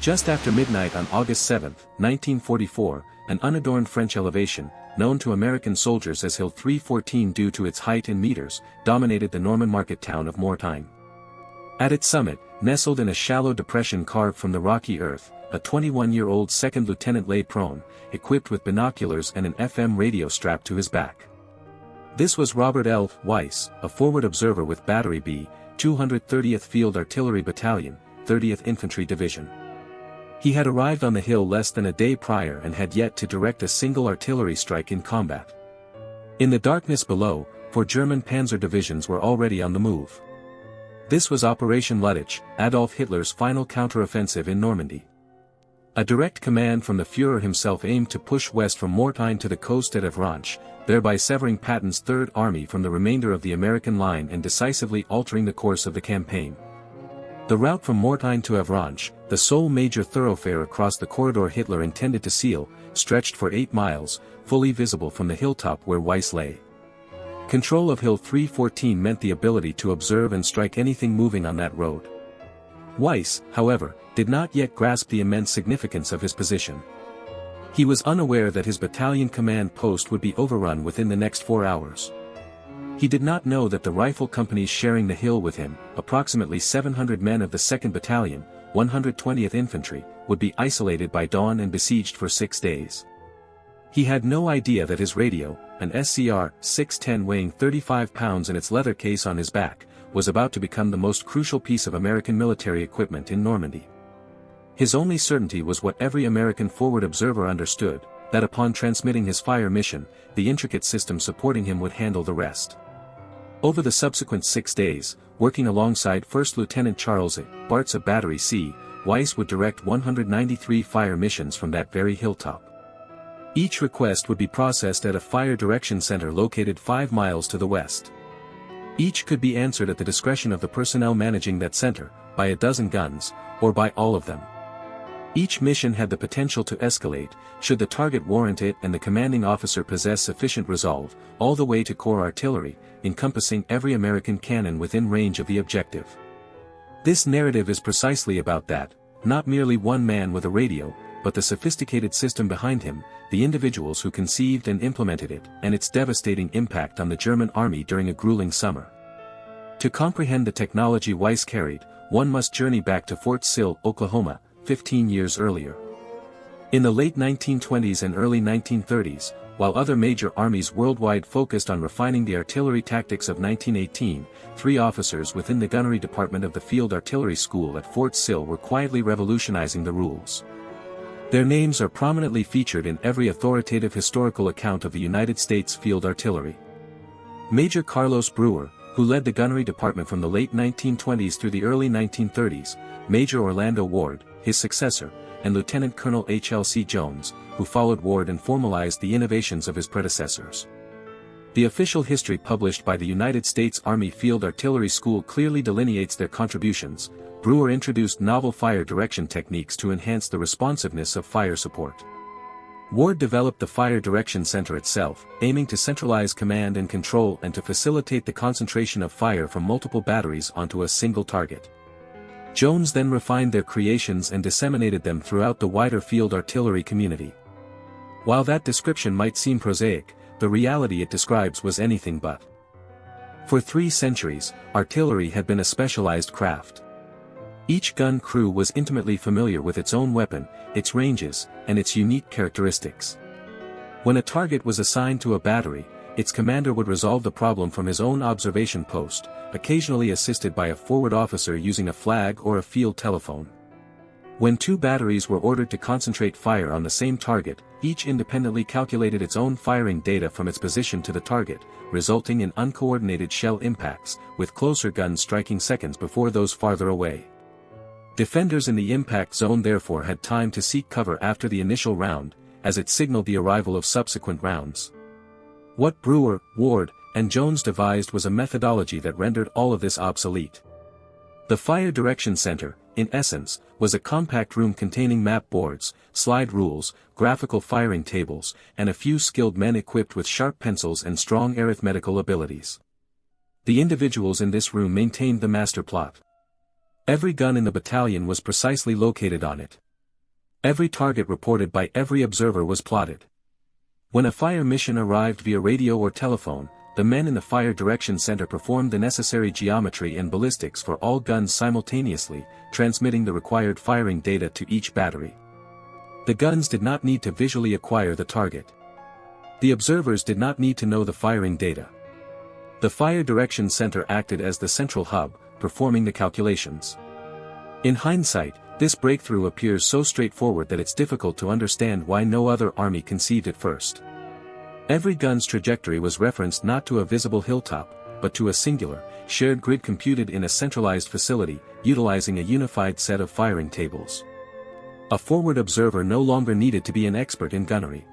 Just after midnight on August 7, 1944, an unadorned French elevation, known to American soldiers as Hill 314 due to its height in meters, dominated the Norman market town of Mortain. At its summit, nestled in a shallow depression carved from the rocky earth, a 21-year-old second lieutenant lay prone, equipped with binoculars and an FM radio strapped to his back. This was Robert L. Weiss, a forward observer with Battery B, 230th Field Artillery Battalion, 30th Infantry Division. He had arrived on the hill less than a day prior and had yet to direct a single artillery strike in combat. In the darkness below, 4 German Panzer divisions were already on the move. This was Operation Lüttich, Adolf Hitler's final counteroffensive in Normandy. A direct command from the Führer himself aimed to push west from Mortain to the coast at Avranches, thereby severing Patton's Third Army from the remainder of the American line and decisively altering the course of the campaign. The route from Mortain to Avranches, the sole major thoroughfare across the corridor Hitler intended to seal, stretched for 8 miles, fully visible from the hilltop where Weiss lay. Control of Hill 314 meant the ability to observe and strike anything moving on that road. Weiss, however, did not yet grasp the immense significance of his position. He was unaware that his battalion command post would be overrun within the next 4 hours. He did not know that the rifle companies sharing the hill with him, approximately 700 men of the 2nd Battalion, 120th Infantry, would be isolated by dawn and besieged for 6 days. He had no idea that his radio, an SCR 610 weighing 35 pounds in its leather case on his back, was about to become the most crucial piece of American military equipment in Normandy. His only certainty was what every American forward observer understood, that upon transmitting his fire mission, the intricate system supporting him would handle the rest. Over the subsequent 6 days, working alongside 1st Lieutenant Charles Bartz of Battery C, Weiss would direct 193 fire missions from that very hilltop. Each request would be processed at a fire direction center located 5 miles to the west. Each could be answered at the discretion of the personnel managing that center, by a dozen guns, or by all of them. Each mission had the potential to escalate, should the target warrant it and the commanding officer possess sufficient resolve, all the way to corps artillery, encompassing every American cannon within range of the objective. This narrative is precisely about that, not merely one man with a radio, but the sophisticated system behind him, the individuals who conceived and implemented it, and its devastating impact on the German army during a grueling summer. To comprehend the technology Weiss carried, one must journey back to Fort Sill, Oklahoma, 15 years earlier. In the late 1920s and early 1930s, while other major armies worldwide focused on refining the artillery tactics of 1918, 3 officers within the gunnery department of the Field Artillery School at Fort Sill were quietly revolutionizing the rules. Their names are prominently featured in every authoritative historical account of the United States Field Artillery. Major Carlos Brewer, who led the gunnery department from the late 1920s through the early 1930s, Major Orlando Ward, his successor, and Lieutenant Colonel H.L.C. Jones, who followed Ward and formalized the innovations of his predecessors. The official history published by the United States Army Field Artillery School clearly delineates their contributions. Brewer introduced novel fire direction techniques to enhance the responsiveness of fire support. Ward developed the Fire Direction Center itself, aiming to centralize command and control and to facilitate the concentration of fire from multiple batteries onto a single target. Jones then refined their creations and disseminated them throughout the wider field artillery community. While that description might seem prosaic, the reality it describes was anything but. For 3 centuries, artillery had been a specialized craft. Each gun crew was intimately familiar with its own weapon, its ranges, and its unique characteristics. When a target was assigned to a battery, its commander would resolve the problem from his own observation post, occasionally assisted by a forward officer using a flag or a field telephone. When 2 batteries were ordered to concentrate fire on the same target, each independently calculated its own firing data from its position to the target, resulting in uncoordinated shell impacts, with closer guns striking seconds before those farther away. Defenders in the impact zone therefore had time to seek cover after the initial round, as it signaled the arrival of subsequent rounds. What Brewer, Ward, and Jones devised was a methodology that rendered all of this obsolete. The Fire Direction Center, in essence, was a compact room containing map boards, slide rules, graphical firing tables, and a few skilled men equipped with sharp pencils and strong arithmetical abilities. The individuals in this room maintained the master plot. Every gun in the battalion was precisely located on it. Every target reported by every observer was plotted. When a fire mission arrived via radio or telephone, the men in the Fire Direction Center performed the necessary geometry and ballistics for all guns simultaneously, transmitting the required firing data to each battery. The guns did not need to visually acquire the target. The observers did not need to know the firing data. The Fire Direction Center acted as the central hub, performing the calculations. In hindsight, this breakthrough appears so straightforward that it's difficult to understand why no other army conceived it first. Every gun's trajectory was referenced not to a visible hilltop, but to a singular, shared grid computed in a centralized facility, utilizing a unified set of firing tables. A forward observer no longer needed to be an expert in gunnery.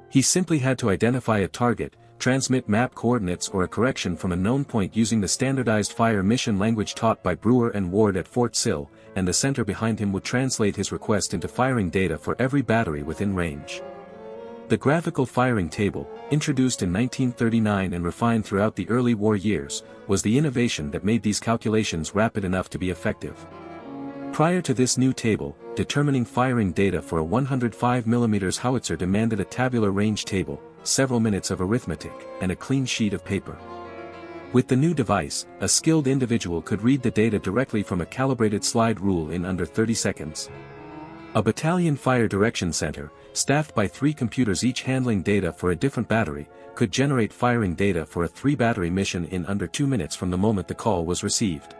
He simply had to identify a target, transmit map coordinates or a correction from a known point using the standardized fire mission language taught by Brewer and Ward at Fort Sill, and the center behind him would translate his request into firing data for every battery within range. The graphical firing table, introduced in 1939 and refined throughout the early war years, was the innovation that made these calculations rapid enough to be effective. Prior to this new table, determining firing data for a 105mm howitzer demanded a tabular range table, several minutes of arithmetic, and a clean sheet of paper. With the new device, a skilled individual could read the data directly from a calibrated slide rule in under 30 seconds. A battalion fire direction center, staffed by 3 computers each handling data for a different battery, could generate firing data for a 3-battery mission in under 2 minutes from the moment the call was received.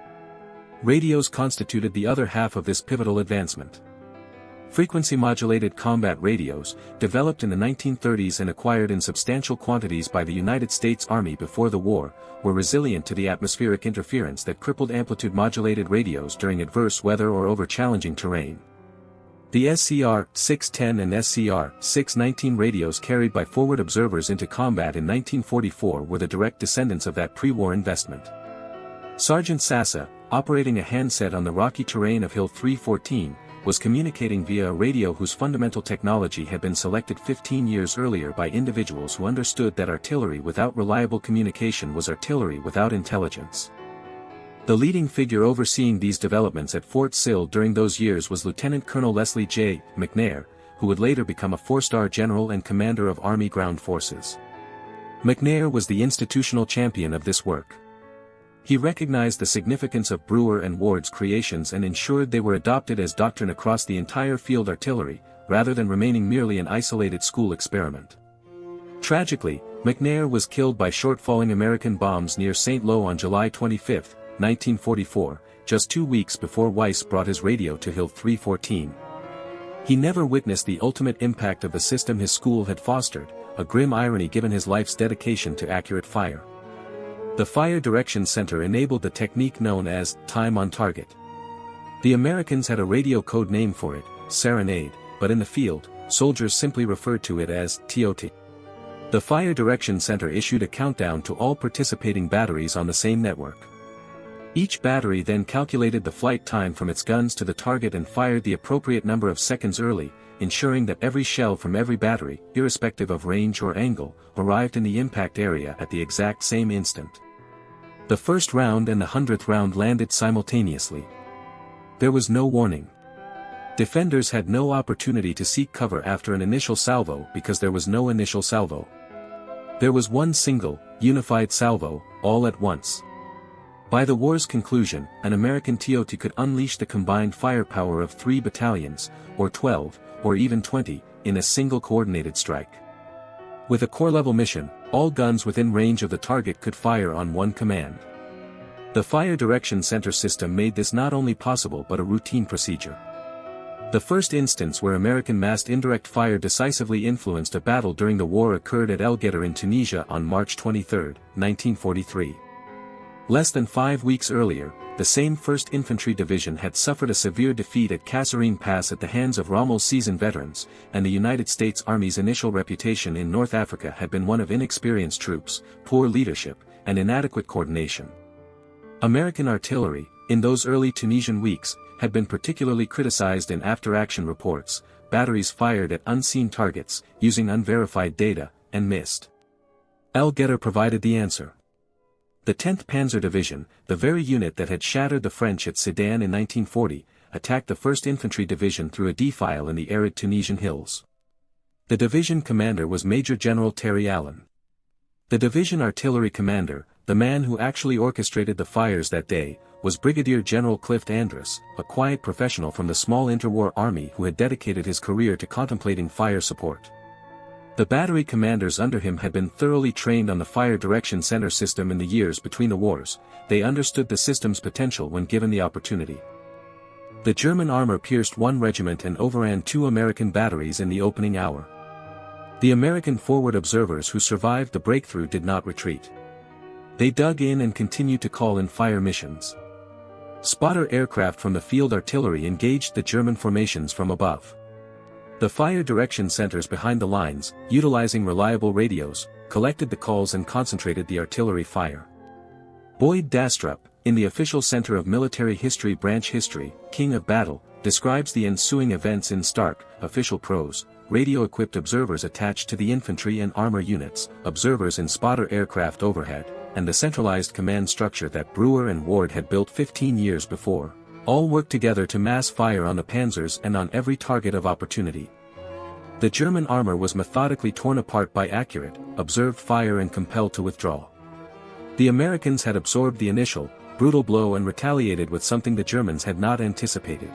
Radios constituted the other half of this pivotal advancement. Frequency-modulated combat radios, developed in the 1930s and acquired in substantial quantities by the United States Army before the war, were resilient to the atmospheric interference that crippled amplitude-modulated radios during adverse weather or over challenging terrain. The SCR-610 and SCR-619 radios carried by forward observers into combat in 1944 were the direct descendants of that pre-war investment. Sergeant Sassa, operating a handset on the rocky terrain of Hill 314, was communicating via a radio whose fundamental technology had been selected 15 years earlier by individuals who understood that artillery without reliable communication was artillery without intelligence. The leading figure overseeing these developments at Fort Sill during those years was Lieutenant Colonel Leslie J. McNair, who would later become a 4-star general and commander of Army Ground Forces. McNair was the institutional champion of this work. He recognized the significance of Brewer and Ward's creations and ensured they were adopted as doctrine across the entire field artillery, rather than remaining merely an isolated school experiment. Tragically, McNair was killed by short-falling American bombs near St. Lo on July 25, 1944, just 2 weeks before Weiss brought his radio to Hill 314. He never witnessed the ultimate impact of the system his school had fostered, a grim irony given his life's dedication to accurate fire. The Fire Direction Center enabled the technique known as time on target. The Americans had a radio code name for it, Serenade, but in the field, soldiers simply referred to it as TOT. The Fire Direction Center issued a countdown to all participating batteries on the same network. Each battery then calculated the flight time from its guns to the target and fired the appropriate number of seconds early, ensuring that every shell from every battery, irrespective of range or angle, arrived in the impact area at the exact same instant. The first round and the 100th round landed simultaneously. There was no warning. Defenders had no opportunity to seek cover after an initial salvo because there was no initial salvo. There was one single, unified salvo, all at once. By the war's conclusion, an American TOT could unleash the combined firepower of 3 battalions, or 12, or even 20, in a single coordinated strike. With a corps-level mission, all guns within range of the target could fire on one command. The Fire Direction Center system made this not only possible but a routine procedure. The first instance where American massed indirect fire decisively influenced a battle during the war occurred at El Getter in Tunisia on March 23, 1943. Less than 5 weeks earlier, the same 1st Infantry Division had suffered a severe defeat at Kasserine Pass at the hands of Rommel's seasoned veterans, and the United States Army's initial reputation in North Africa had been one of inexperienced troops, poor leadership, and inadequate coordination. American artillery, in those early Tunisian weeks, had been particularly criticized in after-action reports. Batteries fired at unseen targets, using unverified data, and missed. El Getter provided the answer. The 10th Panzer Division, the very unit that had shattered the French at Sedan in 1940, attacked the 1st Infantry Division through a defile in the arid Tunisian hills. The division commander was Major General Terry Allen. The division artillery commander, the man who actually orchestrated the fires that day, was Brigadier General Clift Andrus, a quiet professional from the small interwar army who had dedicated his career to contemplating fire support. The battery commanders under him had been thoroughly trained on the fire direction center system in the years between the wars. They understood the system's potential when given the opportunity. The German armor pierced one regiment and overran 2 American batteries in the opening hour. The American forward observers who survived the breakthrough did not retreat. They dug in and continued to call in fire missions. Spotter aircraft from the field artillery engaged the German formations from above. The fire direction centers behind the lines, utilizing reliable radios, collected the calls and concentrated the artillery fire. Boyd Dastrup, in the official Center of Military History Branch History, King of Battle, describes the ensuing events in stark, official prose: radio-equipped observers attached to the infantry and armor units, observers in spotter aircraft overhead, and the centralized command structure that Brewer and Ward had built 15 years before, all worked together to mass fire on the panzers and on every target of opportunity. The German armor was methodically torn apart by accurate, observed fire and compelled to withdraw. The Americans had absorbed the initial, brutal blow and retaliated with something the Germans had not anticipated.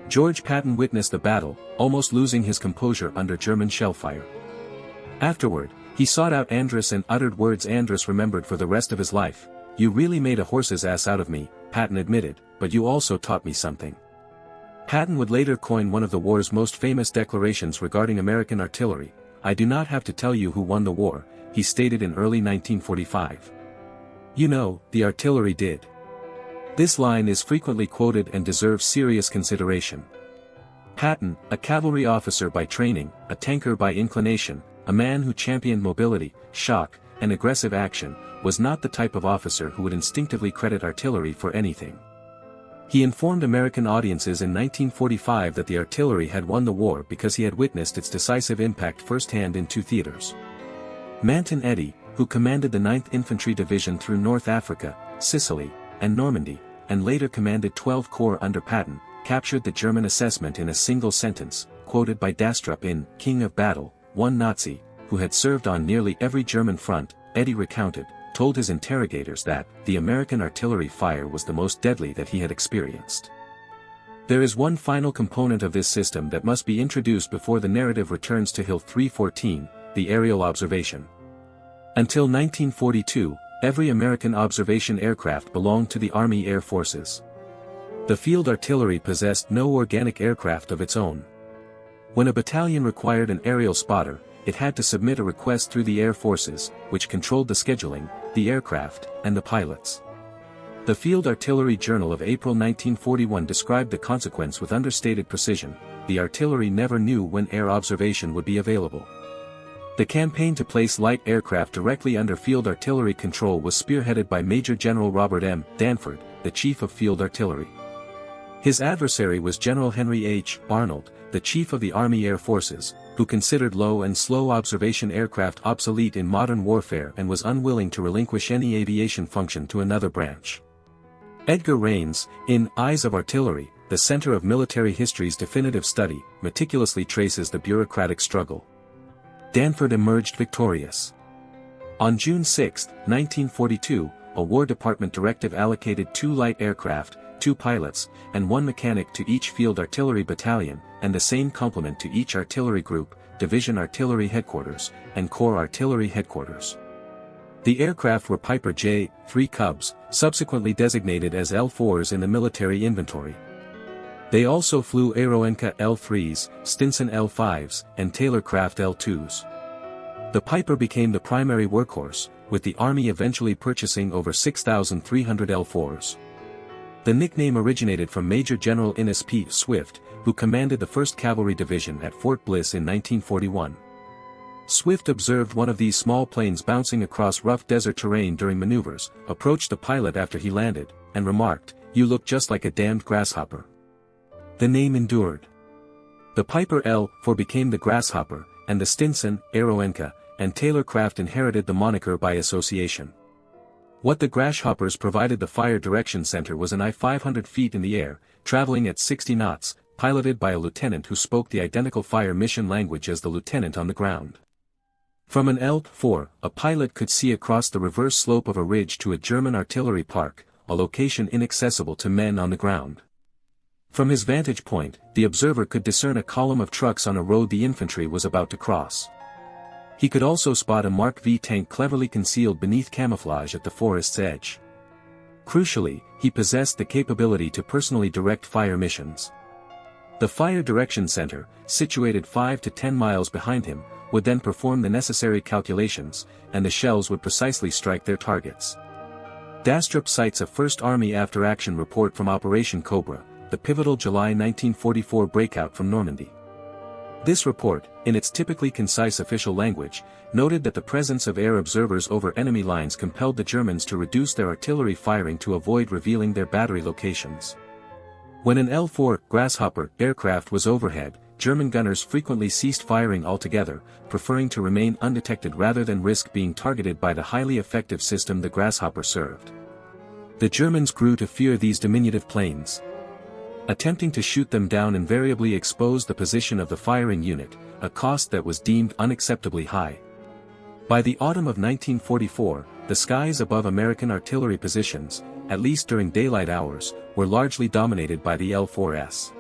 George Patton witnessed the battle, almost losing his composure under German shellfire. Afterward, he sought out Andrus and uttered words Andrus remembered for the rest of his life. "You really made a horse's ass out of me," Patton admitted, "but you also taught me something." Patton would later coin one of the war's most famous declarations regarding American artillery. "I do not have to tell you who won the war," he stated in early 1945. "You know, the artillery did." This line is frequently quoted and deserves serious consideration. Patton, a cavalry officer by training, a tanker by inclination, a man who championed mobility, shock, and aggressive action, was not the type of officer who would instinctively credit artillery for anything. He informed American audiences in 1945 that the artillery had won the war because he had witnessed its decisive impact firsthand in 2 theaters. Mortain Eddy, who commanded the 9th Infantry Division through North Africa, Sicily, and Normandy, and later commanded 12 Corps under Patton, captured the German assessment in a single sentence, quoted by Dastrup in King of Battle. One Nazi, who had served on nearly every German front, Eddy recounted, told his interrogators that the American artillery fire was the most deadly that he had experienced. There is one final component of this system that must be introduced before the narrative returns to Hill 314, the aerial observation. Until 1942, every American observation aircraft belonged to the Army Air Forces. The field artillery possessed no organic aircraft of its own. When a battalion required an aerial spotter, it had to submit a request through the Air Forces, which controlled the scheduling, the aircraft, and the pilots. The Field Artillery Journal of April 1941 described the consequence with understated precision: the artillery never knew when air observation would be available. The campaign to place light aircraft directly under field artillery control was spearheaded by Major General Robert M. Danford, the Chief of Field Artillery. His adversary was General Henry H. Arnold, the Chief of the Army Air Forces, who considered low and slow observation aircraft obsolete in modern warfare and was unwilling to relinquish any aviation function to another branch. Edgar Raines, in Eyes of Artillery, the Center of Military History's definitive study, meticulously traces the bureaucratic struggle. Danford emerged victorious. On June 6, 1942, a War Department directive allocated 2 light aircraft, 2 pilots, and 1 mechanic to each Field Artillery Battalion, and the same complement to each artillery group, Division Artillery Headquarters, and Corps Artillery Headquarters. The aircraft were Piper J-3 Cubs, subsequently designated as L-4s in the military inventory. They also flew Aeroenka L-3s, Stinson L-5s, and Taylorcraft L-2s. The Piper became the primary workhorse, with the Army eventually purchasing over 6,300 L-4s. The nickname originated from Major General Innes P. Swift, who commanded the 1st Cavalry Division at Fort Bliss in 1941. Swift observed one of these small planes bouncing across rough desert terrain during maneuvers, approached the pilot after he landed, and remarked, "You look just like a damned grasshopper." The name endured. The Piper L-4 became the Grasshopper, and the Stinson, Aeroenka, and Taylorcraft inherited the moniker by association. What the grasshoppers provided the fire direction center was an I-500 feet in the air, traveling at 60 knots, piloted by a lieutenant who spoke the identical fire mission language as the lieutenant on the ground. From an L-4, a pilot could see across the reverse slope of a ridge to a German artillery park, a location inaccessible to men on the ground. From his vantage point, the observer could discern a column of trucks on a road the infantry was about to cross. He could also spot a Mark V tank cleverly concealed beneath camouflage at the forest's edge. Crucially, he possessed the capability to personally direct fire missions. The Fire Direction Center, situated 5 to 10 miles behind him, would then perform the necessary calculations, and the shells would precisely strike their targets. Dastrup cites a First Army after-action report from Operation Cobra, the pivotal July 1944 breakout from Normandy. This report, in its typically concise official language, noted that the presence of air observers over enemy lines compelled the Germans to reduce their artillery firing to avoid revealing their battery locations. When an L-4 Grasshopper aircraft was overhead, German gunners frequently ceased firing altogether, preferring to remain undetected rather than risk being targeted by the highly effective system the Grasshopper served. The Germans grew to fear these diminutive planes. Attempting to shoot them down invariably exposed the position of the firing unit, a cost that was deemed unacceptably high. By the autumn of 1944, the skies above American artillery positions, at least during daylight hours, were largely dominated by the L-4S.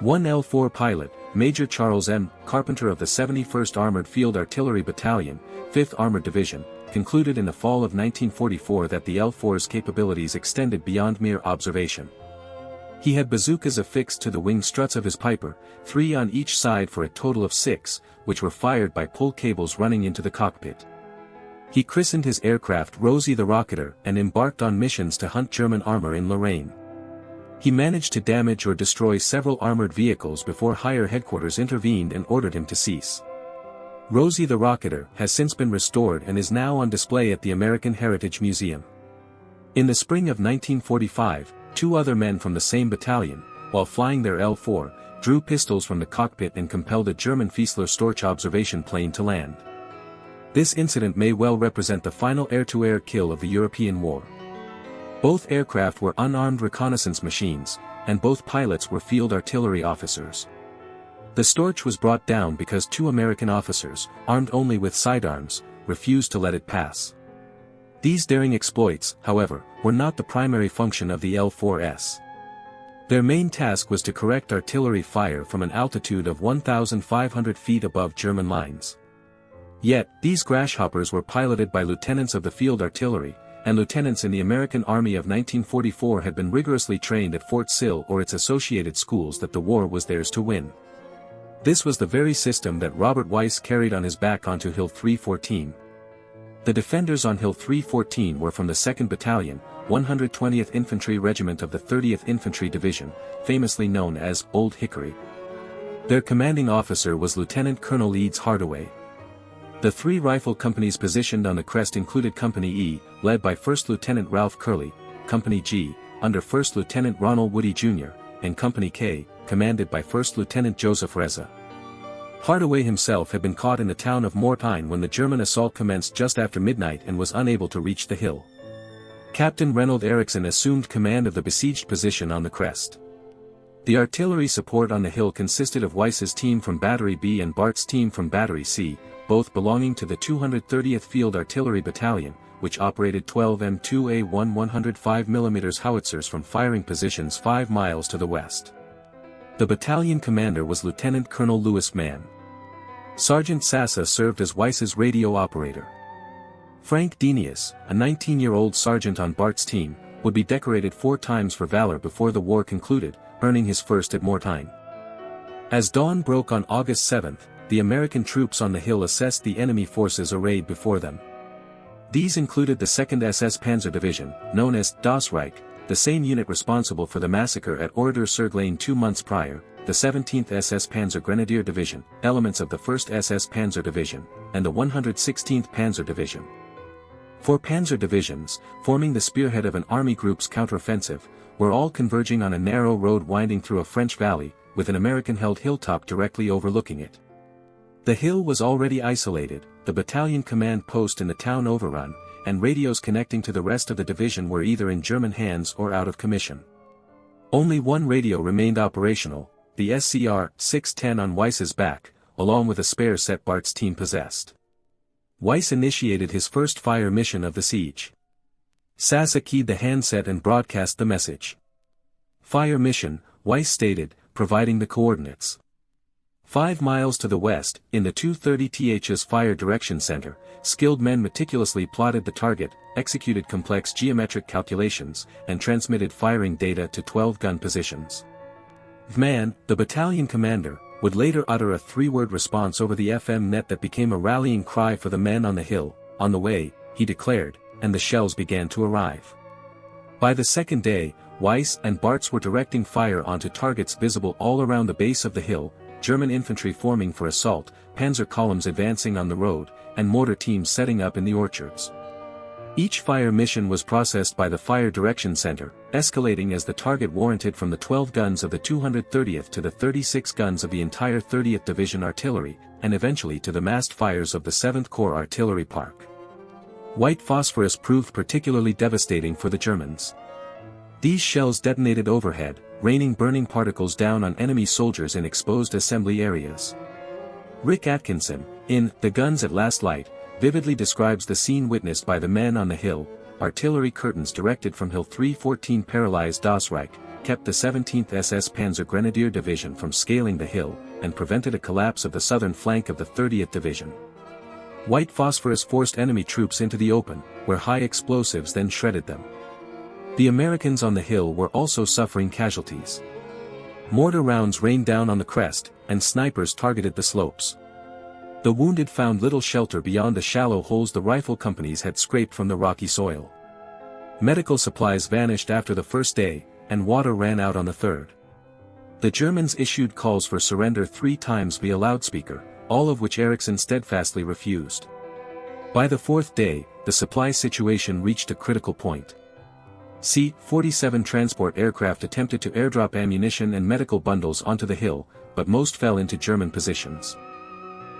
One L-4 pilot, Major Charles M. Carpenter of the 71st Armored Field Artillery Battalion, 5th Armored Division, concluded in the fall of 1944 that the L-4's capabilities extended beyond mere observation. He had bazookas affixed to the wing struts of his Piper, 3 on each side for a total of 6, which were fired by pull cables running into the cockpit. He christened his aircraft Rosie the Rocketer and embarked on missions to hunt German armor in Lorraine. He managed to damage or destroy several armored vehicles before higher headquarters intervened and ordered him to cease. Rosie the Rocketer has since been restored and is now on display at the American Heritage Museum. In the spring of 1945, 2 other men from the same battalion, while flying their L-4, drew pistols from the cockpit and compelled a German Fiesler Storch observation plane to land. This incident may well represent the final air-to-air kill of the European war. Both aircraft were unarmed reconnaissance machines, and both pilots were field artillery officers. The Storch was brought down because 2 American officers, armed only with sidearms, refused to let it pass. These daring exploits, however, were not the primary function of the L-4S. Their main task was to correct artillery fire from an altitude of 1,500 feet above German lines. Yet, these grasshoppers were piloted by lieutenants of the field artillery, and lieutenants in the American Army of 1944 had been rigorously trained at Fort Sill or its associated schools that the war was theirs to win. This was the very system that Robert Weiss carried on his back onto Hill 314. The defenders on Hill 314 were from the 2nd Battalion, 120th Infantry Regiment of the 30th Infantry Division, famously known as Old Hickory. Their commanding officer was Lieutenant Colonel Leeds Hardaway. The 3 rifle companies positioned on the crest included Company E, led by 1st Lieutenant Ralph Curley, Company G, under 1st Lieutenant Ronald Woody Jr., and Company K, commanded by 1st Lieutenant Joseph Reza. Hardaway himself had been caught in the town of Mortain when the German assault commenced just after midnight and was unable to reach the hill. Captain Reynold Eriksson assumed command of the besieged position on the crest. The artillery support on the hill consisted of Weiss's team from Battery B and Bart's team from Battery C, both belonging to the 230th Field Artillery Battalion, which operated 12 M2A1 105mm howitzers from firing positions 5 miles to the west. The battalion commander was Lieutenant Colonel Louis Mann. Sergeant Sassa served as Weiss's radio operator. Frank Denius, a 19-year-old sergeant on Bart's team, would be decorated 4 times for valor before the war concluded, earning his first at Mortain. As dawn broke on August 7, the American troops on the hill assessed the enemy forces arrayed before them. These included the 2nd SS Panzer Division, known as Das Reich, the same unit responsible for the massacre at Order-sur-Glane 2 months prior, the 17th SS Panzer Grenadier Division, elements of the 1st SS Panzer Division, and the 116th Panzer Division. 4 panzer divisions, forming the spearhead of an army group's counteroffensive, were all converging on a narrow road winding through a French valley, with an American-held hilltop directly overlooking it. The hill was already isolated, the battalion command post in the town overrun, and radios connecting to the rest of the division were either in German hands or out of commission. Only one radio remained operational, the SCR-610 on Weiss's back, along with a spare set Bart's team possessed. Weiss initiated his first fire mission of the siege. Sasa keyed the handset and broadcast the message. Fire mission, Weiss stated, providing the coordinates. 5 miles to the west, in the 230th's Fire Direction Center, skilled men meticulously plotted the target, executed complex geometric calculations, and transmitted firing data to 12 gun positions. Vman, the battalion commander, would later utter a 3-word response over the FM net that became a rallying cry for the men on the hill. On the way, he declared, and the shells began to arrive. By the second day, Weiss and Bartz were directing fire onto targets visible all around the base of the hill, German infantry forming for assault, panzer columns advancing on the road, and mortar teams setting up in the orchards. Each fire mission was processed by the Fire Direction Center, escalating as the target warranted from the 12 guns of the 230th to the 36 guns of the entire 30th Division artillery, and eventually to the massed fires of the 7th Corps Artillery Park. White phosphorus proved particularly devastating for the Germans. These shells detonated overhead, raining burning particles down on enemy soldiers in exposed assembly areas. Rick Atkinson, in The Guns at Last Light, vividly describes the scene witnessed by the men on the hill. Artillery curtains directed from Hill 314 paralyzed Das Reich, kept the 17th SS Panzer Grenadier Division from scaling the hill, and prevented a collapse of the southern flank of the 30th Division. White phosphorus forced enemy troops into the open, where high explosives then shredded them. The Americans on the hill were also suffering casualties. Mortar rounds rained down on the crest, and snipers targeted the slopes. The wounded found little shelter beyond the shallow holes the rifle companies had scraped from the rocky soil. Medical supplies vanished after the first day, and water ran out on the third. The Germans issued calls for surrender 3 times via loudspeaker, all of which Eriksson steadfastly refused. By the 4th day, the supply situation reached a critical point. C-47 transport aircraft attempted to airdrop ammunition and medical bundles onto the hill, but most fell into German positions.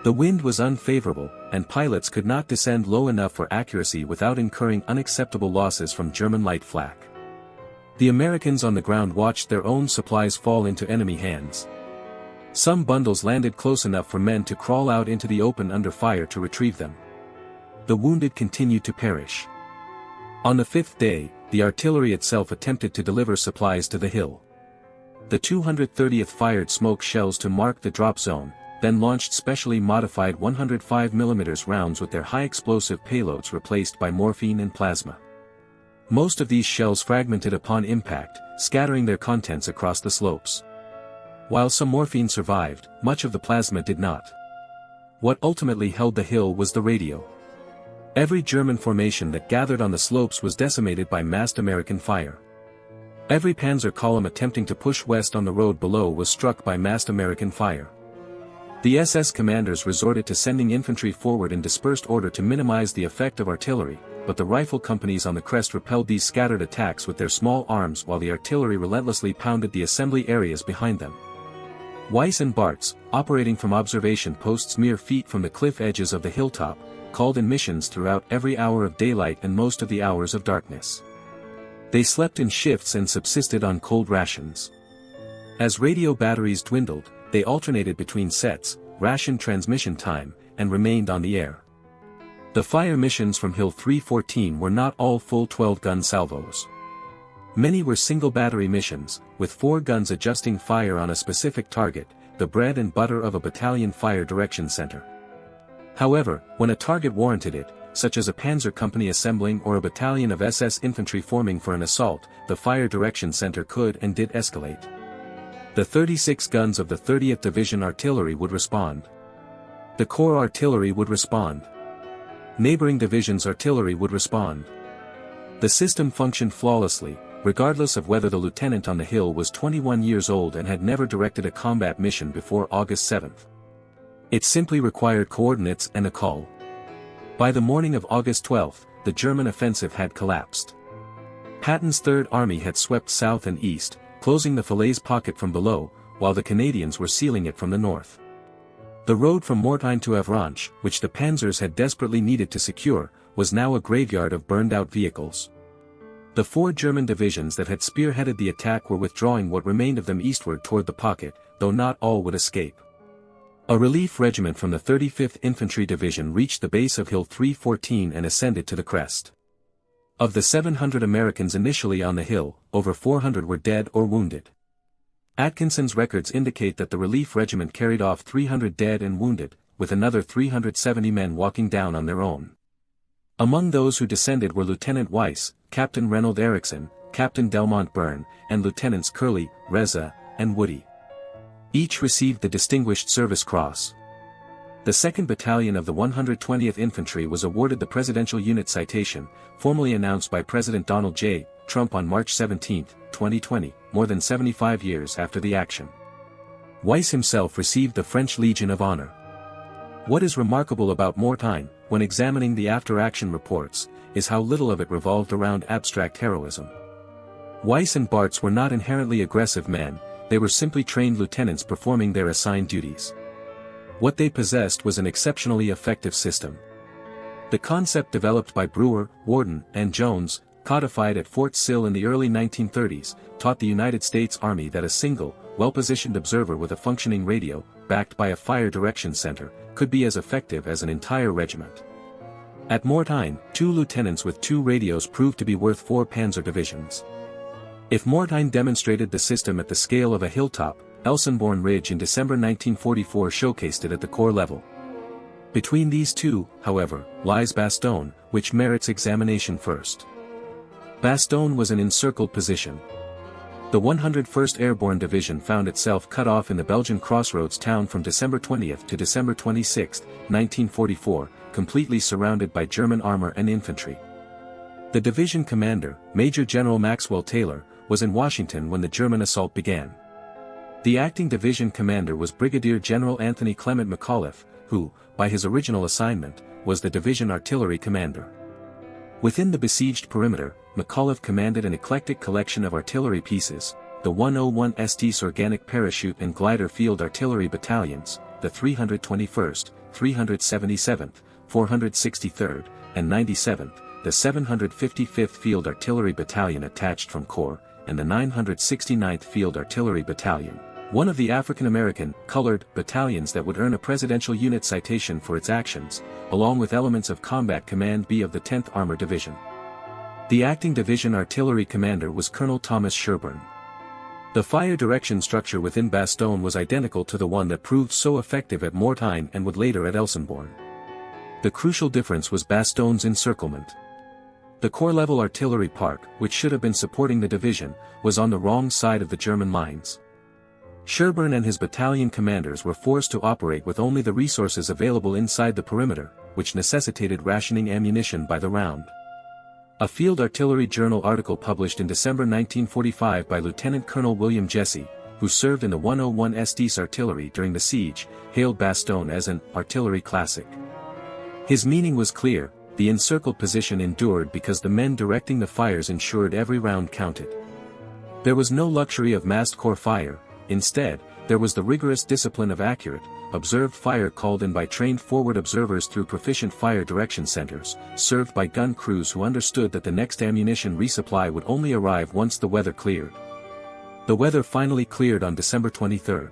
The wind was unfavorable, and pilots could not descend low enough for accuracy without incurring unacceptable losses from German light flak. The Americans on the ground watched their own supplies fall into enemy hands. Some bundles landed close enough for men to crawl out into the open under fire to retrieve them. The wounded continued to perish. On the 5th day, the artillery itself attempted to deliver supplies to the hill. The 230th fired smoke shells to mark the drop zone, then launched specially modified 105mm rounds with their high-explosive payloads replaced by morphine and plasma. Most of these shells fragmented upon impact, scattering their contents across the slopes. While some morphine survived, much of the plasma did not. What ultimately held the hill was the radio. Every German formation that gathered on the slopes was decimated by massed American fire. Every panzer column attempting to push west on the road below was struck by massed American fire. The SS commanders resorted to sending infantry forward in dispersed order to minimize the effect of artillery, but the rifle companies on the crest repelled these scattered attacks with their small arms while the artillery relentlessly pounded the assembly areas behind them. Weiss and Bartz, operating from observation posts mere feet from the cliff edges of the hilltop, called in missions throughout every hour of daylight and most of the hours of darkness. They slept in shifts and subsisted on cold rations. As radio batteries dwindled, they alternated between sets, ration transmission time, and remained on the air. The fire missions from Hill 314 were not all full 12-gun salvos. Many were single battery missions, with 4 guns adjusting fire on a specific target, the bread and butter of a battalion fire direction center. However, when a target warranted it, such as a panzer company assembling or a battalion of SS infantry forming for an assault, the fire direction center could and did escalate. The 36 guns of the 30th Division artillery would respond. The Corps artillery would respond. Neighboring divisions' artillery would respond. The system functioned flawlessly, regardless of whether the lieutenant on the hill was 21 years old and had never directed a combat mission before August 7. It simply required coordinates and a call. By the morning of August 12, the German offensive had collapsed. Patton's Third Army had swept south and east, closing the Falaise pocket from below, while the Canadians were sealing it from the north. The road from Mortain to Avranches, which the panzers had desperately needed to secure, was now a graveyard of burned-out vehicles. The 4 German divisions that had spearheaded the attack were withdrawing what remained of them eastward toward the pocket, though not all would escape. A relief regiment from the 35th Infantry Division reached the base of Hill 314 and ascended to the crest. Of the 700 Americans initially on the hill, over 400 were dead or wounded. Atkinson's records indicate that the relief regiment carried off 300 dead and wounded, with another 370 men walking down on their own. Among those who descended were Lieutenant Weiss, Captain Reynold Erickson, Captain Delmont Byrne, and Lieutenants Curley, Reza, and Woody. Each received the Distinguished Service Cross. The 2nd Battalion of the 120th Infantry was awarded the Presidential Unit Citation, formally announced by President Donald J. Trump on March 17, 2020, more than 75 years after the action. Weiss himself received the French Legion of Honor. What is remarkable about Mortain, when examining the after-action reports, is how little of it revolved around abstract heroism. Weiss and Bartz were not inherently aggressive men, they were simply trained lieutenants performing their assigned duties. What they possessed was an exceptionally effective system. The concept developed by Brewer, Mortain, and Jones, codified at Fort Sill in the early 1930s, taught the United States Army that a single, well-positioned observer with a functioning radio, backed by a fire direction center, could be as effective as an entire regiment. At Mortain, 2 lieutenants with 2 radios proved to be worth 4 panzer divisions. If Mortain demonstrated the system at the scale of a hilltop, Elsenborn Ridge in December 1944 showcased it at the corps level. Between these two, however, lies Bastogne, which merits examination first. Bastogne was an encircled position. The 101st Airborne Division found itself cut off in the Belgian crossroads town from December 20 to December 26, 1944, completely surrounded by German armor and infantry. The division commander, Major General Maxwell Taylor, was in Washington when the German assault began. The acting division commander was Brigadier General Anthony Clement McAuliffe, who, by his original assignment, was the division artillery commander. Within the besieged perimeter, McAuliffe commanded an eclectic collection of artillery pieces, the 101 St Organic Parachute and Glider Field Artillery Battalions, the 321st, 377th, 463rd, and 97th, the 755th Field Artillery Battalion attached from Corps, and the 969th Field Artillery Battalion, one of the African-American, colored, battalions that would earn a Presidential Unit Citation for its actions, along with elements of Combat Command B of the 10th Armored Division. The acting division artillery commander was Colonel Thomas Sherburne. The fire direction structure within Bastogne was identical to the one that proved so effective at Mortain and would later at Elsenborn. The crucial difference was Bastogne's encirclement. The corps-level artillery park, which should have been supporting the division, was on the wrong side of the German lines. Sherburne and his battalion commanders were forced to operate with only the resources available inside the perimeter, which necessitated rationing ammunition by the round. A Field Artillery Journal article published in December 1945 by Lieutenant Colonel William Jesse, who served in the 101 St Artillery during the siege, hailed Bastogne as an artillery classic. His meaning was clear: the encircled position endured because the men directing the fires ensured every round counted. There was no luxury of massed corps fire, instead, there was the rigorous discipline of accurate, observed fire called in by trained forward observers through proficient fire direction centers, served by gun crews who understood that the next ammunition resupply would only arrive once the weather cleared. The weather finally cleared on December 23.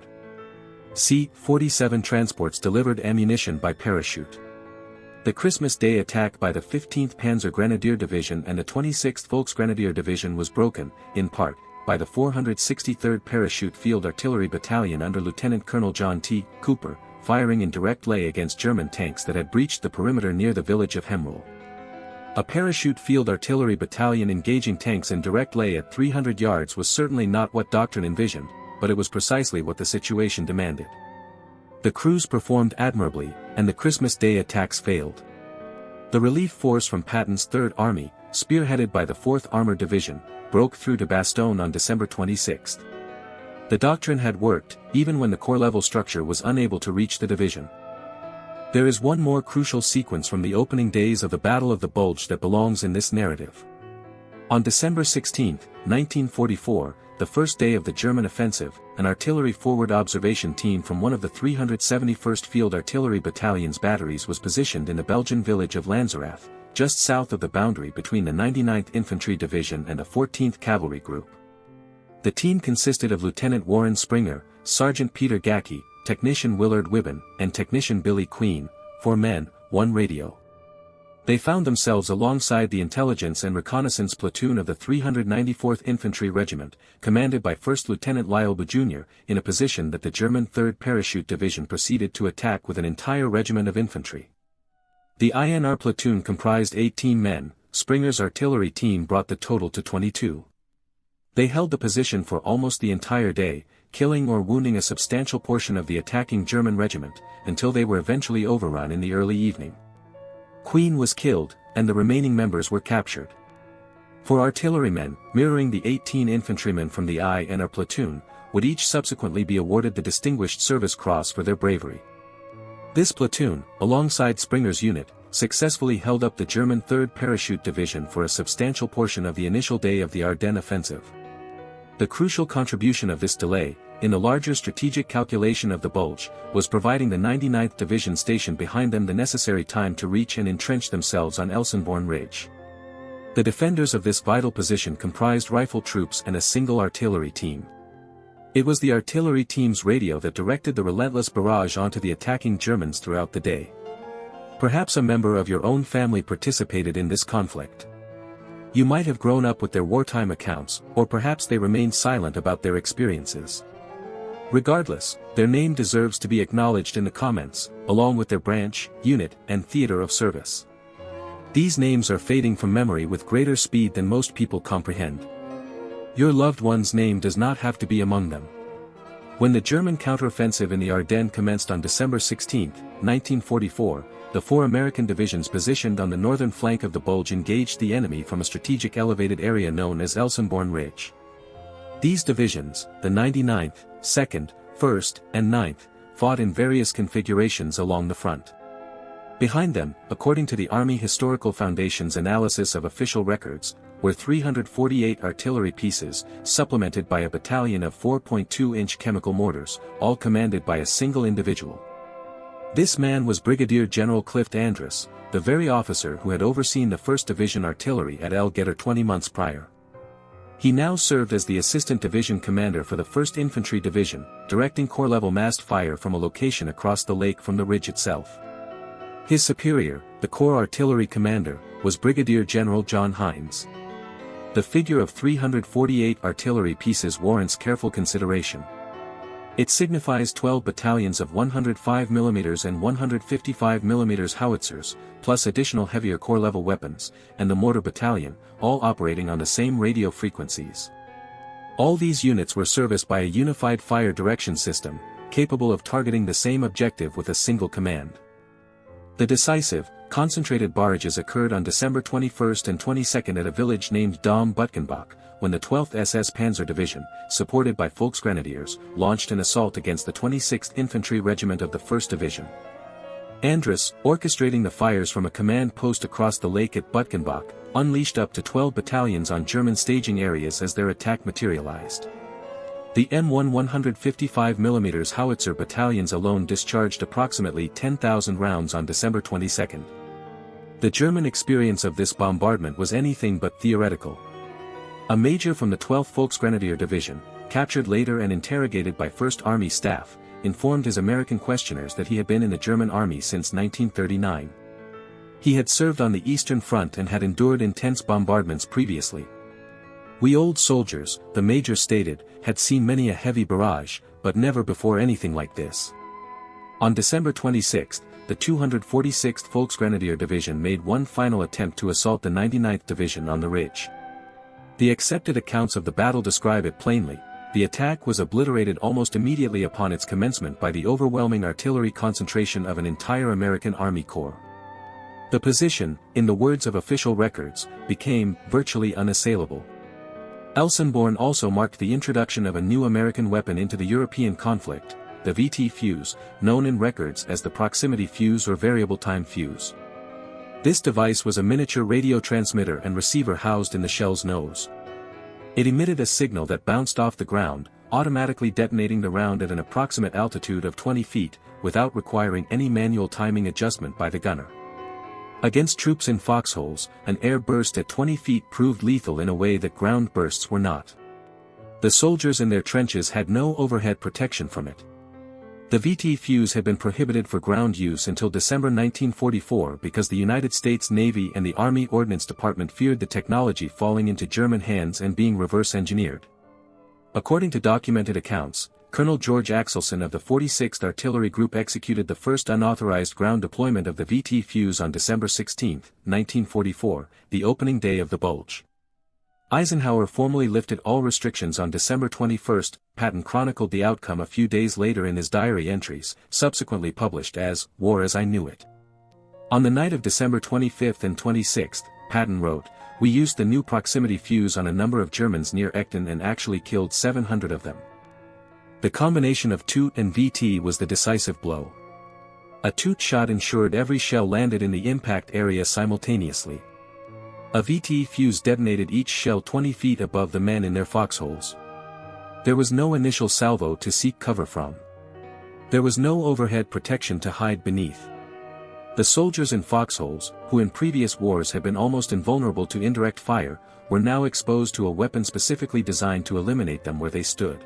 C-47 transports delivered ammunition by parachute. The Christmas Day attack by the 15th Panzer Grenadier Division and the 26th Volksgrenadier Division was broken, in part, by the 463rd Parachute Field Artillery Battalion under Lieutenant Colonel John T. Cooper, firing in direct lay against German tanks that had breached the perimeter near the village of Hemrul. A parachute field artillery battalion engaging tanks in direct lay at 300 yards was certainly not what doctrine envisioned, but it was precisely what the situation demanded. The crews performed admirably, and the Christmas Day attacks failed. The relief force from Patton's Third Army, spearheaded by the 4th Armored Division, broke through to Bastogne on December 26. The doctrine had worked, even when the corps-level structure was unable to reach the division. There is one more crucial sequence from the opening days of the Battle of the Bulge that belongs in this narrative. On December 16, 1944, the first day of the German offensive, an artillery forward observation team from one of the 371st Field Artillery Battalion's batteries was positioned in the Belgian village of Lanzerath, just south of the boundary between the 99th Infantry Division and the 14th Cavalry Group. The team consisted of Lieutenant Warren Springer, Sergeant Peter Gackey, Technician Willard Wibben, and Technician Billy Queen, 4 men, 1 radio. They found themselves alongside the intelligence and reconnaissance platoon of the 394th Infantry Regiment, commanded by 1st Lieutenant Lyelbu Jr., in a position that the German 3rd Parachute Division proceeded to attack with an entire regiment of infantry. The INR platoon comprised 18 men, Springer's artillery team brought the total to 22. They held the position for almost the entire day, killing or wounding a substantial portion of the attacking German regiment, until they were eventually overrun in the early evening. Queen was killed, and the remaining members were captured. For artillerymen, mirroring the 18 infantrymen from the INR platoon, would each subsequently be awarded the Distinguished Service Cross for their bravery. This platoon, alongside Springer's unit, successfully held up the German 3rd Parachute Division for a substantial portion of the initial day of the Ardennes offensive. The crucial contribution of this delay, in the larger strategic calculation of the Bulge, was providing the 99th Division stationed behind them the necessary time to reach and entrench themselves on Elsenborn Ridge. The defenders of this vital position comprised rifle troops and a single artillery team. It was the artillery team's radio that directed the relentless barrage onto the attacking Germans throughout the day. Perhaps a member of your own family participated in this conflict. You might have grown up with their wartime accounts, or perhaps they remained silent about their experiences. Regardless, their name deserves to be acknowledged in the comments, along with their branch, unit, and theater of service. These names are fading from memory with greater speed than most people comprehend. Your loved one's name does not have to be among them. When the German counteroffensive in the Ardennes commenced on December 16, 1944, the 4 American divisions positioned on the northern flank of the Bulge engaged the enemy from a strategic elevated area known as Elsenborn Ridge. These divisions, the 99th, 2nd, 1st, and 9th, fought in various configurations along the front. Behind them, according to the Army Historical Foundation's analysis of official records, were 348 artillery pieces, supplemented by a battalion of 4.2-inch chemical mortars, all commanded by a single individual. This man was Brigadier General Clift Andrus, the very officer who had overseen the 1st Division Artillery at El Getter 20 months prior. He now served as the Assistant Division Commander for the 1st Infantry Division, directing corps-level massed fire from a location across the lake from the ridge itself. His superior, the Corps Artillery Commander, was Brigadier General John Hines. The figure of 348 artillery pieces warrants careful consideration. It signifies 12 battalions of 105 mm and 155 mm howitzers, plus additional heavier corps-level weapons, and the mortar battalion, all operating on the same radio frequencies. All these units were serviced by a unified fire direction system, capable of targeting the same objective with a single command. The decisive, concentrated barrages occurred on December 21st and 22nd at a village named Dom Butkenbach, when the 12th SS Panzer Division, supported by Volksgrenadiers, launched an assault against the 26th Infantry Regiment of the 1st Division. Andrus, orchestrating the fires from a command post across the lake at Butkenbach, unleashed up to 12 battalions on German staging areas as their attack materialized. The M1 155 mm howitzer battalions alone discharged approximately 10,000 rounds on December 22. The German experience of this bombardment was anything but theoretical. A major from the 12th Volksgrenadier Division, captured later and interrogated by 1st Army staff, informed his American questioners that he had been in the German Army since 1939. He had served on the Eastern Front and had endured intense bombardments previously. "We old soldiers," the major stated, "had seen many a heavy barrage, but never before anything like this." On December 26, the 246th Volksgrenadier Division made one final attempt to assault the 99th Division on the ridge. The accepted accounts of the battle describe it plainly. The attack was obliterated almost immediately upon its commencement by the overwhelming artillery concentration of an entire American Army Corps. The position, in the words of official records, became virtually unassailable. Elsenborn also marked the introduction of a new American weapon into the European conflict, the VT fuse, known in records as the proximity fuse or variable time fuse. This device was a miniature radio transmitter and receiver housed in the shell's nose. It emitted a signal that bounced off the ground, automatically detonating the round at an approximate altitude of 20 feet, without requiring any manual timing adjustment by the gunner. Against troops in foxholes, an air burst at 20 feet proved lethal in a way that ground bursts were not. The soldiers in their trenches had no overhead protection from it. The VT fuse had been prohibited for ground use until December 1944 because the United States Navy and the Army Ordnance Department feared the technology falling into German hands and being reverse-engineered. According to documented accounts, Colonel George Axelson of the 46th Artillery Group executed the first unauthorized ground deployment of the VT fuse on December 16, 1944, the opening day of the Bulge. Eisenhower formally lifted all restrictions on December 21. Patton chronicled the outcome a few days later in his diary entries, subsequently published as War as I Knew It. On the night of December 25 and 26, Patton wrote, "We used the new proximity fuse on a number of Germans near Echton and actually killed 700 of them." The combination of toot and VT was the decisive blow. A toot shot ensured every shell landed in the impact area simultaneously. A VT fuse detonated each shell 20 feet above the men in their foxholes. There was no initial salvo to seek cover from. There was no overhead protection to hide beneath. The soldiers in foxholes, who in previous wars had been almost invulnerable to indirect fire, were now exposed to a weapon specifically designed to eliminate them where they stood.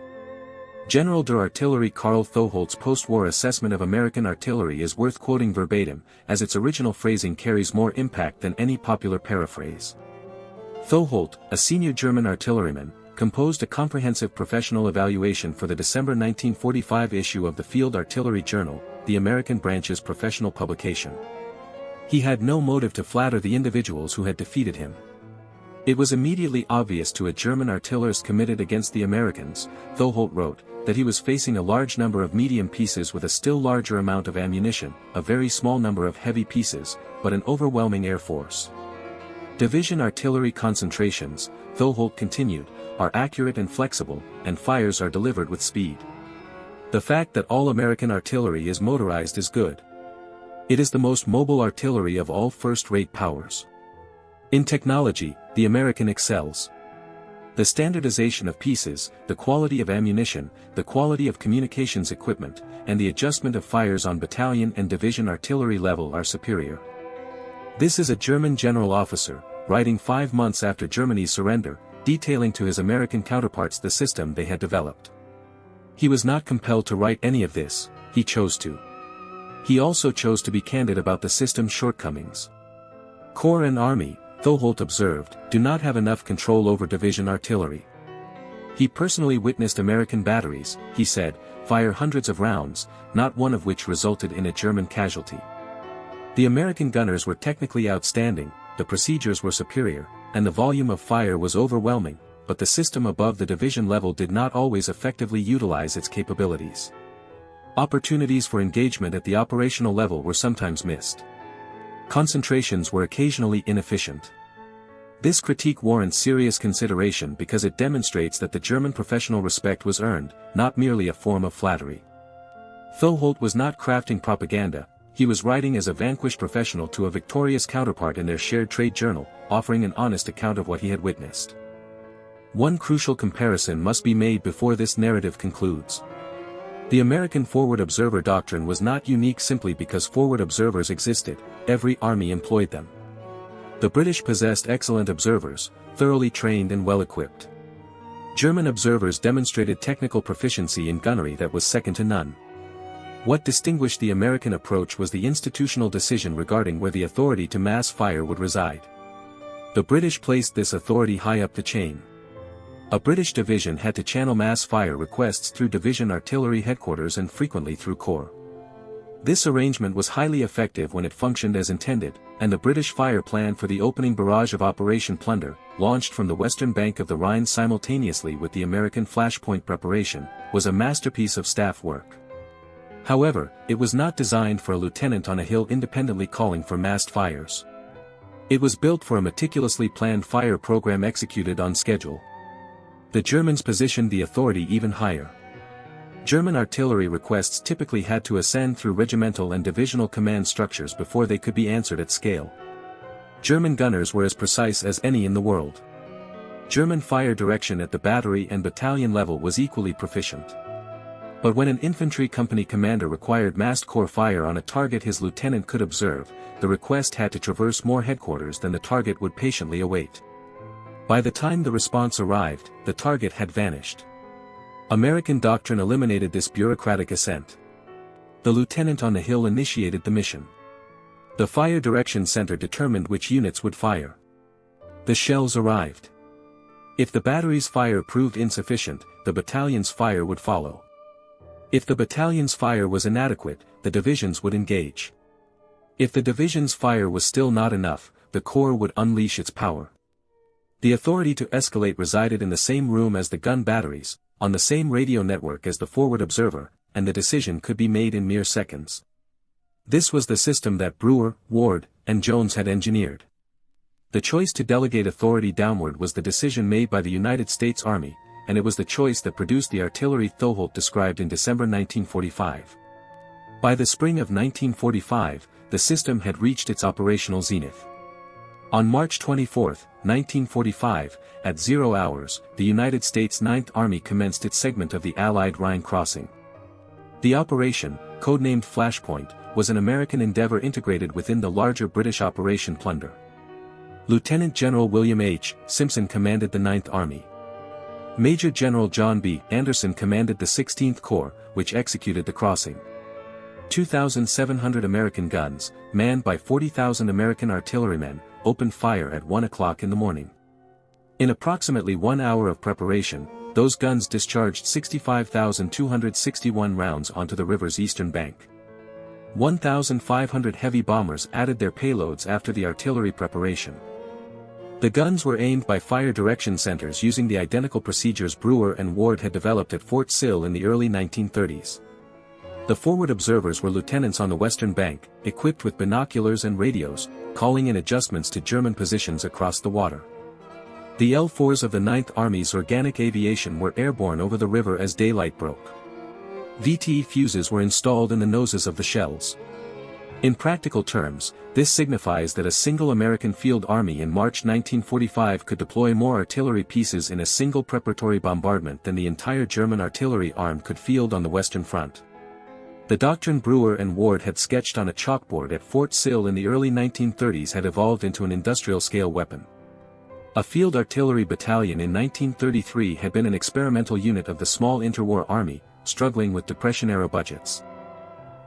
General der Artillerie Karl Thoholt's post-war assessment of American artillery is worth quoting verbatim, as its original phrasing carries more impact than any popular paraphrase. Thoholt, a senior German artilleryman, composed a comprehensive professional evaluation for the December 1945 issue of the Field Artillery Journal, the American branch's professional publication. He had no motive to flatter the individuals who had defeated him. It was immediately obvious to a German artillerist committed against the Americans, Thoholt wrote, that he was facing a large number of medium pieces with a still larger amount of ammunition, a very small number of heavy pieces, but an overwhelming air force. Division artillery concentrations, Thoholt continued, are accurate and flexible, and fires are delivered with speed. The fact that all American artillery is motorized is good. It is the most mobile artillery of all first-rate powers. In technology, the American excels. The standardization of pieces, the quality of ammunition, the quality of communications equipment, and the adjustment of fires on battalion and division artillery level are superior. This is a German general officer, writing 5 months after Germany's surrender, detailing to his American counterparts the system they had developed. He was not compelled to write any of this, he chose to. He also chose to be candid about the system's shortcomings. Corps and Army, Thoholt observed, do not have enough control over division artillery. He personally witnessed American batteries, he said, fire hundreds of rounds, not one of which resulted in a German casualty. The American gunners were technically outstanding, the procedures were superior, and the volume of fire was overwhelming, but the system above the division level did not always effectively utilize its capabilities. Opportunities for engagement at the operational level were sometimes missed. Concentrations were occasionally inefficient. This critique warrants serious consideration because it demonstrates that the German professional respect was earned, not merely a form of flattery. Thoholt was not crafting propaganda, he was writing as a vanquished professional to a victorious counterpart in their shared trade journal, offering an honest account of what he had witnessed. One crucial comparison must be made before this narrative concludes. The American forward observer doctrine was not unique simply because forward observers existed, every army employed them. The British possessed excellent observers, thoroughly trained and well-equipped. German observers demonstrated technical proficiency in gunnery that was second to none. What distinguished the American approach was the institutional decision regarding where the authority to mass fire would reside. The British placed this authority high up the chain. A British division had to channel mass fire requests through division artillery headquarters and frequently through corps. This arrangement was highly effective when it functioned as intended, and the British fire plan for the opening barrage of Operation Plunder, launched from the western bank of the Rhine simultaneously with the American flashpoint preparation, was a masterpiece of staff work. However, it was not designed for a lieutenant on a hill independently calling for massed fires. It was built for a meticulously planned fire program executed on schedule. The Germans positioned the authority even higher. German artillery requests typically had to ascend through regimental and divisional command structures before they could be answered at scale. German gunners were as precise as any in the world. German fire direction at the battery and battalion level was equally proficient. But when an infantry company commander required massed corps fire on a target his lieutenant could observe, the request had to traverse more headquarters than the target would patiently await. By the time the response arrived, the target had vanished. American doctrine eliminated this bureaucratic ascent. The lieutenant on the hill initiated the mission. The Fire Direction Center determined which units would fire. The shells arrived. If the battery's fire proved insufficient, the battalion's fire would follow. If the battalion's fire was inadequate, the divisions would engage. If the division's fire was still not enough, the corps would unleash its power. The authority to escalate resided in the same room as the gun batteries, on the same radio network as the forward observer, and the decision could be made in mere seconds. This was the system that Brewer, Ward, and Jones had engineered. The choice to delegate authority downward was the decision made by the United States Army, and it was the choice that produced the artillery Thoholt described in December 1945. By the spring of 1945, the system had reached its operational zenith. On March 24, 1945, at 0 hours, the United States Ninth Army commenced its segment of the Allied Rhine crossing. The operation, codenamed Flashpoint, was an American endeavor integrated within the larger British Operation Plunder. Lieutenant General William H. Simpson commanded the Ninth Army. Major General John B. Anderson commanded the 16th Corps, which executed the crossing. 2,700 American guns, manned by 40,000 American artillerymen, opened fire at 1 o'clock in the morning. In approximately 1 hour of preparation, those guns discharged 65,261 rounds onto the river's eastern bank. 1,500 heavy bombers added their payloads after the artillery preparation. The guns were aimed by fire direction centers using the identical procedures Brewer and Ward had developed at Fort Sill in the early 1930s. The forward observers were lieutenants on the western bank, equipped with binoculars and radios, calling in adjustments to German positions across the water. The L-4s of the 9th Army's organic aviation were airborne over the river as daylight broke. VTE fuses were installed in the noses of the shells. In practical terms, this signifies that a single American field army in March 1945 could deploy more artillery pieces in a single preparatory bombardment than the entire German artillery arm could field on the Western Front. The doctrine Brewer and Ward had sketched on a chalkboard at Fort Sill in the early 1930s had evolved into an industrial-scale weapon. A Field Artillery Battalion in 1933 had been an experimental unit of the small interwar army, struggling with Depression-era budgets.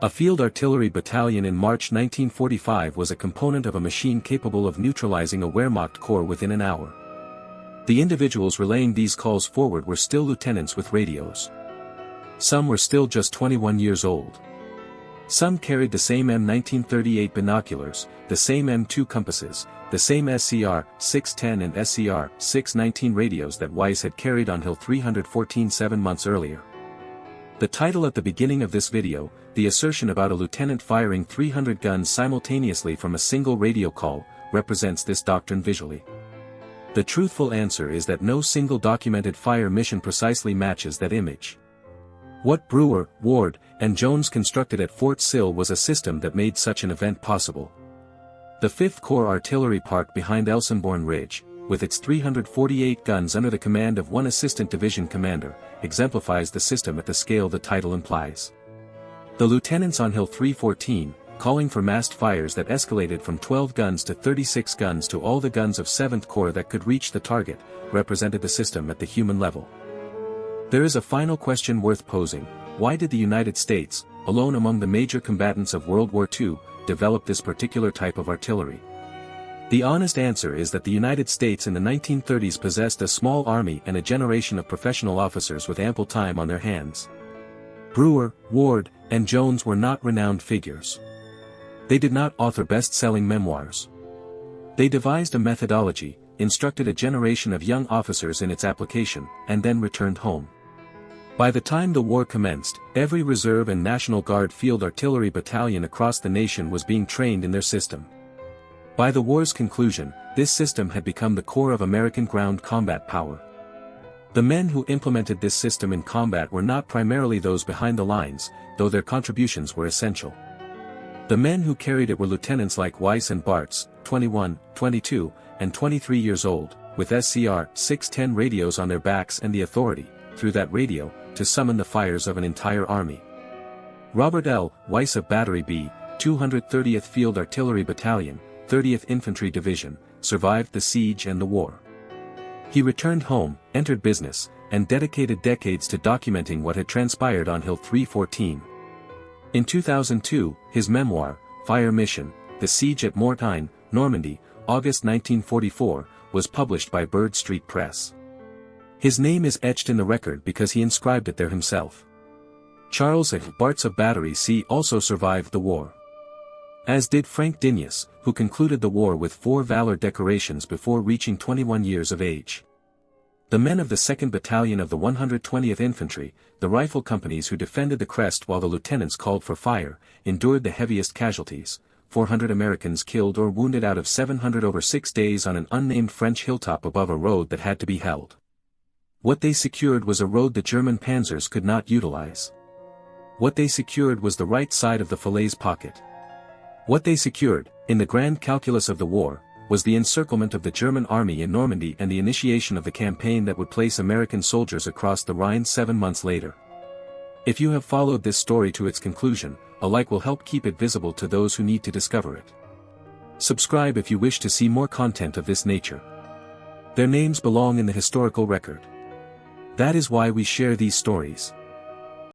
A Field Artillery Battalion in March 1945 was a component of a machine capable of neutralizing a Wehrmacht corps within an hour. The individuals relaying these calls forward were still lieutenants with radios. Some were still just 21 years old. Some carried the same M1938 binoculars, the same M2 compasses, the same SCR-610 and SCR-619 radios that Weiss had carried on Hill 314 7 months earlier. The title at the beginning of this video, the assertion about a lieutenant firing 300 guns simultaneously from a single radio call, represents this doctrine visually. The truthful answer is that no single documented fire mission precisely matches that image. What Brewer, Ward, and Jones constructed at Fort Sill was a system that made such an event possible. The 5th Corps Artillery Park behind Elsenborn Ridge, with its 348 guns under the command of one assistant division commander, exemplifies the system at the scale the title implies. The lieutenants on Hill 314, calling for massed fires that escalated from 12 guns to 36 guns to all the guns of 7th Corps that could reach the target, represented the system at the human level. There is a final question worth posing: why did the United States, alone among the major combatants of World War II, develop this particular type of artillery? The honest answer is that the United States in the 1930s possessed a small army and a generation of professional officers with ample time on their hands. Brewer, Ward, and Jones were not renowned figures. They did not author best-selling memoirs. They devised a methodology, instructed a generation of young officers in its application, and then returned home. By the time the war commenced, every Reserve and National Guard Field Artillery Battalion across the nation was being trained in their system. By the war's conclusion, this system had become the core of American ground combat power. The men who implemented this system in combat were not primarily those behind the lines, though their contributions were essential. The men who carried it were lieutenants like Weiss and Bartz, 21, 22, and 23 years old, with SCR 610 radios on their backs and the authority, through that radio, to summon the fires of an entire army. Robert L. Weiss of Battery B, 230th Field Artillery Battalion, 30th Infantry Division, survived the siege and the war. He returned home, entered business, and dedicated decades to documenting what had transpired on Hill 314. In 2002, his memoir, Fire Mission, The Siege at Mortain, Normandy, August 1944, was published by Bird Street Press. His name is etched in the record because he inscribed it there himself. Charles H. Bartz of Battery C also survived the war. As did Frank Dinius, who concluded the war with 4 Valor decorations before reaching 21 years of age. The men of the 2nd Battalion of the 120th Infantry, the rifle companies who defended the crest while the lieutenants called for fire, endured the heaviest casualties, 400 Americans killed or wounded out of 700 over 6 days on an unnamed French hilltop above a road that had to be held. What they secured was a road the German Panzers could not utilize. What they secured was the right side of the Falaise pocket. What they secured, in the grand calculus of the war, was the encirclement of the German army in Normandy and the initiation of the campaign that would place American soldiers across the Rhine 7 months later. If you have followed this story to its conclusion, a like will help keep it visible to those who need to discover it. Subscribe if you wish to see more content of this nature. Their names belong in the historical record. That is why we share these stories.